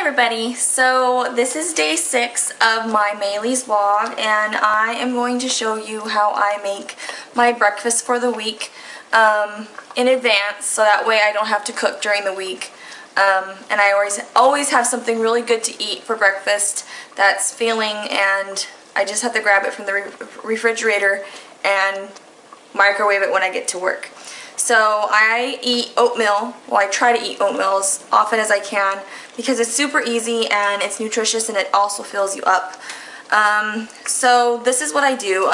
everybody, so this is day 6 of my Maylies vlog, and I am going to show you how I make my breakfast for the week in advance, so that way I don't have to cook during the week. And I always have something really good to eat for breakfast that's filling, and I just have to grab it from the refrigerator and microwave it when I get to work. So I eat oatmeal, well I try to eat oatmeal as often as I can because it's super easy and it's nutritious and it also fills you up. So this is what I do.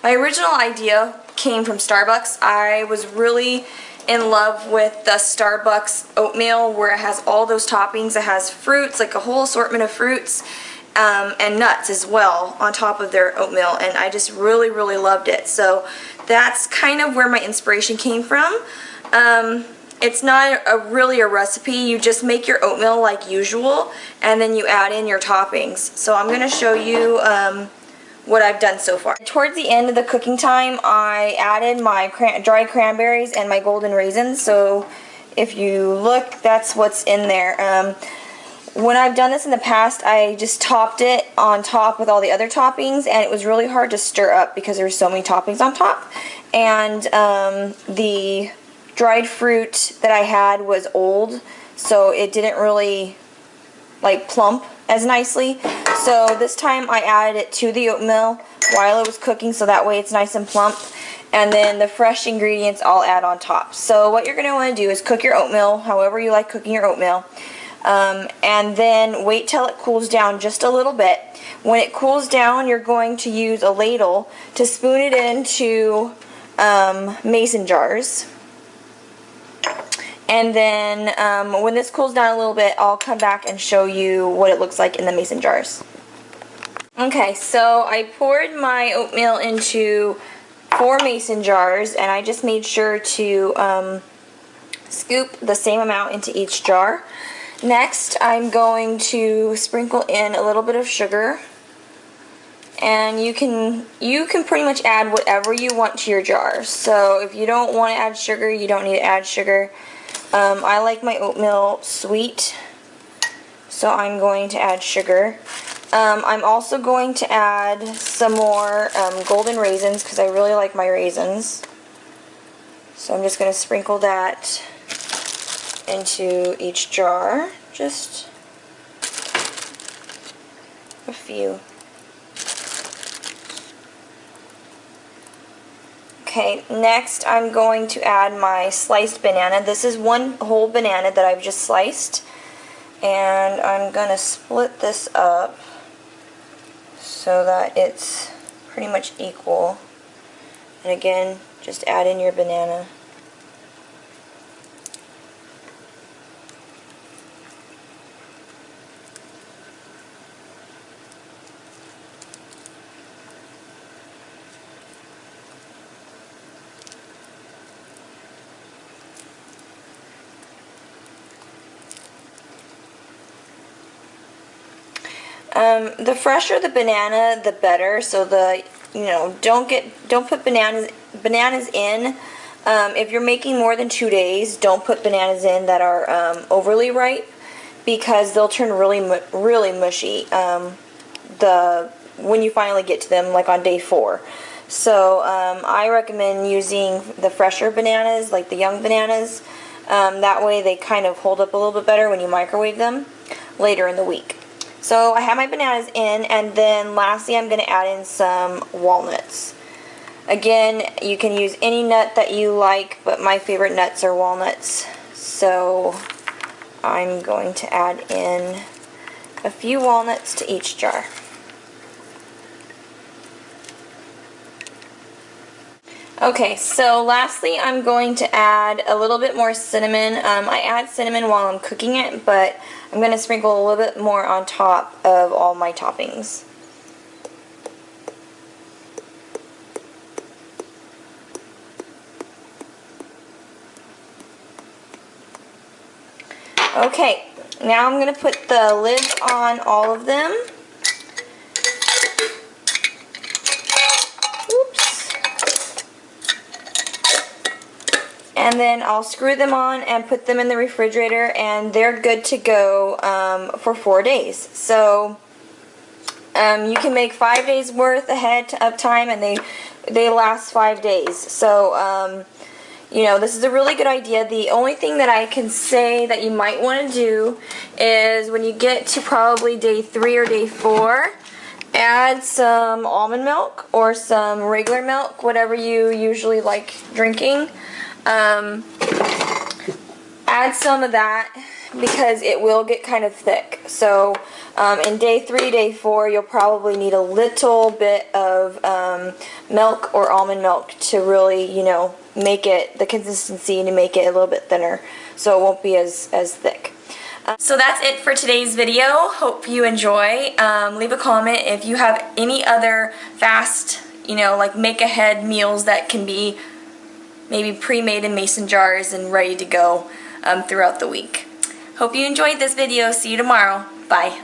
My original idea came from Starbucks. I was really in love with the Starbucks oatmeal where it has all those toppings. It has fruits, like a whole assortment of fruits, and nuts as well on top of their oatmeal, and I just really loved it. So that's kind of where my inspiration came from. It's not really a recipe. You just make your oatmeal like usual and then you add in your toppings. So I'm going to show you what I've done so far. Towards the end of the cooking time, I added my dried cranberries and my golden raisins. So if you look, that's what's in there. When I've done this in the past, I just topped it on top with all the other toppings, and it was really hard to stir up because there's so many toppings on top. And the dried fruit that I had was old, so it didn't really like plump as nicely. So this time I added it to the oatmeal while it was cooking, so that way it's nice and plump. And then the fresh ingredients I'll add on top. So what you're going to want to do is cook your oatmeal however you like cooking your oatmeal. And then wait till it cools down just a little bit. When it cools down, you're going to use a ladle to spoon it into mason jars. And then when this cools down a little bit, I'll come back and show you what it looks like in the mason jars. Okay, so I poured my oatmeal into 4 mason jars, and I just made sure to scoop the same amount into each jar. Next, I'm going to sprinkle in a little bit of sugar, and you can pretty much add whatever you want to your jar. So if you don't want to add sugar, you don't need to add sugar. I like my oatmeal sweet, so I'm going to add sugar. I'm also going to add some more golden raisins because I really like my raisins. So I'm just going to sprinkle that into each jar, just a few. Okay, next I'm going to add my sliced banana. This is one whole banana that I've just sliced, and I'm going to split this up so that it's pretty much equal. And again, just add in your banana. The fresher the banana, the better. So don't put bananas in. If you're making more than 2 days, don't put bananas in that are overly ripe because they'll turn really mushy. When you finally get to them, like on day 4. So I recommend using the fresher bananas, like the young bananas. That way they kind of hold up a little bit better when you microwave them later in the week. So I have my bananas in, and then lastly I'm going to add in some walnuts. Again, you can use any nut that you like, but my favorite nuts are walnuts. So I'm going to add in a few walnuts to each jar. Okay, so lastly I'm going to add a little bit more cinnamon. I add cinnamon while I'm cooking it, but I'm going to sprinkle a little bit more on top of all my toppings. Okay, now I'm going to put the lid on all of them. and then I'll screw them on and put them in the refrigerator, and they're good to go for 4 days. So you can make 5 days worth ahead of time, and they last 5 days. So you know, this is a really good idea. The only thing that I can say that you might want to do is when you get to probably day 3 or day 4, add some almond milk or some regular milk, whatever you usually like drinking. Add some of that because it will get kind of thick. So in day 3, day 4, you'll probably need a little bit of milk or almond milk to really, you know, make it the consistency and to make it a little bit thinner, so it won't be as thick. So that's it for today's video. Hope you enjoy. Leave a comment if you have any other fast, you know, like make ahead meals that can be maybe pre-made in mason jars and ready to go throughout the week. Hope you enjoyed this video. See you tomorrow. Bye.